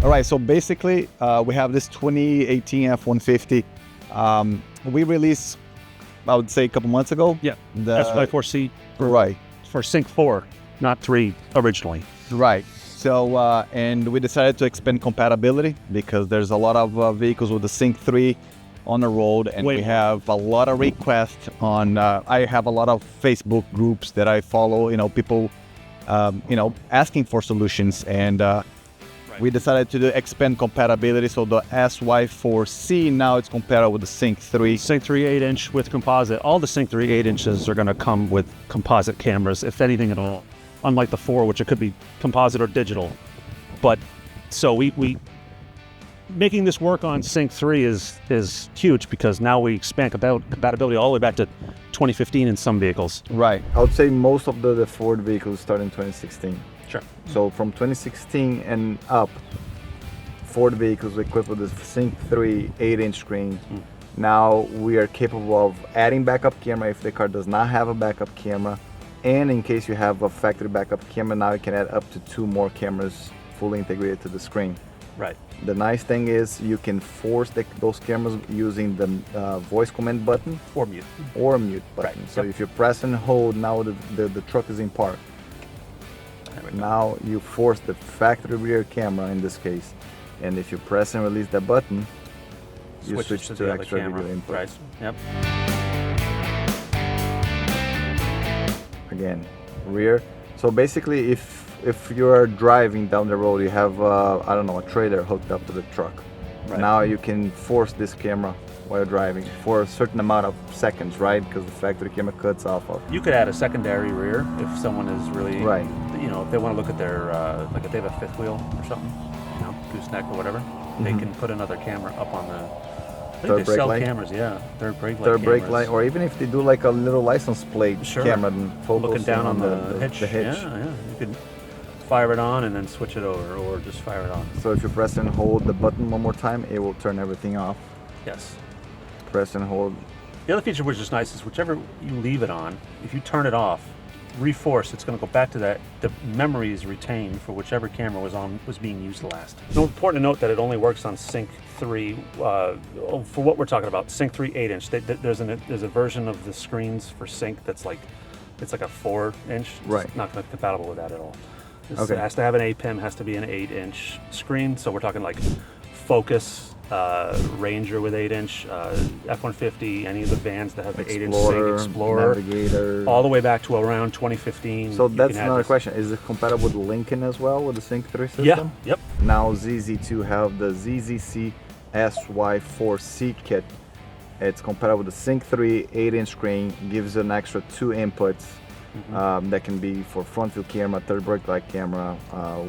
All right, so basically we have this 2018 F-150. We released, I would say, a couple months ago. Yeah, the ZZC-SY4C. Right. For Sync 4, not 3 originally. Right. So, and we decided to expand compatibility because there's a lot of vehicles with the Sync 3 on the road, and we have a lot of requests on, I have a lot of Facebook groups that I follow, people, asking for solutions, and we decided to expand compatibility. So the SY4C, now it's compatible with the Sync 3. Sync 3 8-inch with composite. All the Sync 3 8-inches are going to come with composite cameras, if anything at all. Unlike the 4, which it could be composite or digital. But so we making this work on Sync 3 is huge, because now we expand compatibility all the way back to 2015 in some vehicles. Right. I would say most of the Ford vehicles started in 2016. Sure. So from 2016 and up, Ford vehicles equipped with the Sync 3 8-inch screen. Now we are capable of adding backup camera if the car does not have a backup camera. And in case you have a factory backup camera, now you can add up to 2 more cameras fully integrated to the screen. Right. The nice thing is you can force those cameras using the voice command button. Or mute. Or mute button. Right. So if you press and hold, now the truck is in park. Now you force the factory rear camera in this case. And if you press and release that button, you switch to extra video input. Right. Yep. Again, rear. So basically, if you are driving down the road, you have I don't know, a trailer hooked up to the truck. Right. Now you can force this camera while driving for a certain amount of seconds, right? Because the factory camera cuts off of. You could add a secondary rear if someone is really, right. If they want to look at their, like if they have a fifth wheel or something, gooseneck or whatever, they can put another camera up on the. I think they sell cameras, yeah. Third brake light. Third brake light, or even if they do like a little license plate camera and focus looking down on the hitch. The hitch. Yeah. You could fire it on and then switch it over, or just fire it on. So if you press and hold the button one more time, it will turn everything off. Yes. Press and hold. The other feature which is nice is whichever you leave it on, if you turn it off, reforce, it's going to go back to that. The memory is retained for whichever camera was being used last. It's important to note that it only works on Sync 3. For what we're talking about, Sync 3 8-inch. There's a version of the screens for Sync that's like, it's like a 4-inch. Right. It's not going to be compatible with that at all. It has to have an APIM, has to be an 8-inch screen. So we're talking like Focus, Ranger with 8-inch, F-150, any of the vans that have the 8-inch Sync, Explorer, Navigator, all the way back to around 2015. So that's another question. Is it compatible with Lincoln as well, with the Sync 3 system? Yeah, yep. Now ZZ2 have the ZZC-SY4C kit. It's compatible with the Sync 3 8-inch screen, gives an extra 2 inputs. That can be for front view camera, third brake light camera,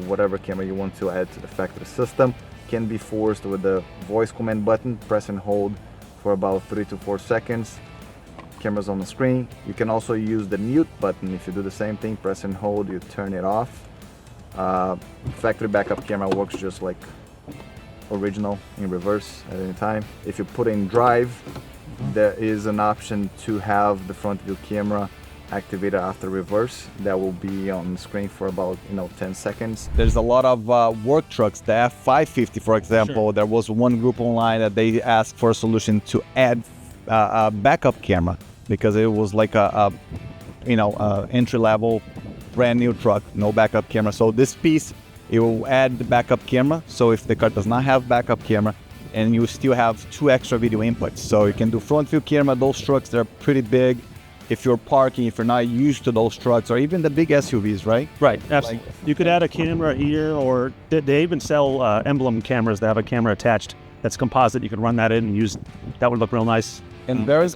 whatever camera you want to add to the factory system. Can be forced with the voice command button, press and hold for about 3 to 4 seconds. Cameras on the screen. You can also use the mute button. If you do the same thing, press and hold, you turn it off. Factory backup camera works just like original in reverse at any time. If you put in drive, there is an option to have the front view camera activated after reverse. That will be on the screen for about 10 seconds. There's a lot of work trucks. The F550, for example, there was one group online that they asked for a solution to add a backup camera, because it was like a entry-level brand new truck, no backup camera. So this piece, it will add the backup camera. So if the car does not have backup camera, and you still have 2 extra video inputs, so you can do front view camera. Those trucks, they're pretty big. If you're parking, if you're not used to those trucks, or even the big SUVs, right? Right, absolutely. You could add a camera here, or they even sell emblem cameras that have a camera attached that's composite. You could run that in and use, that would look real nice. And very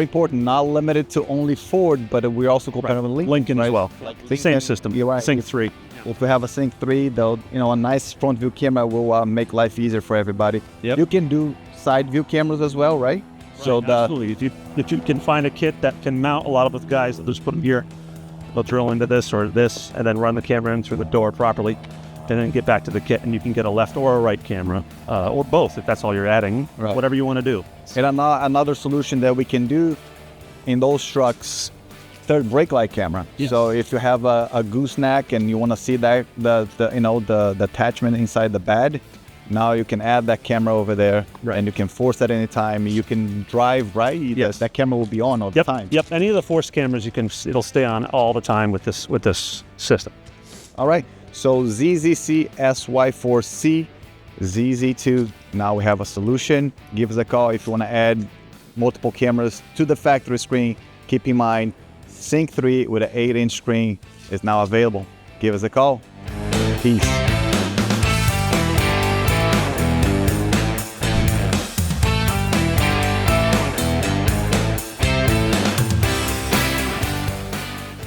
important, not limited to only Ford, but we're also compatible with Lincoln as well. Same system, you're right. Sync 3. If we have a Sync 3, though, a nice front view camera will make life easier for everybody. Yep. You can do side view cameras as well, right? So absolutely. If you can find a kit that can mount, a lot of the guys that just put them here, they'll drill into this or this, and then run the camera in through the door properly, and then get back to the kit, and you can get a left or a right camera, or both if that's all you're adding, whatever you want to do. And another solution that we can do in those trucks, third brake light camera. Yes. So if you have a gooseneck and you want to see that the attachment inside the bed, now you can add that camera over there, Right. and you can force at any time. You can drive, right? Yes. That camera will be on all Yep. the time. Yep. Any of the force cameras, it'll stay on all the time with this system. All right. So ZZC-SY4C, ZZ2. Now we have a solution. Give us a call if you want to add multiple cameras to the factory screen. Keep in mind, Sync 3 with an 8-inch screen is now available. Give us a call. Peace.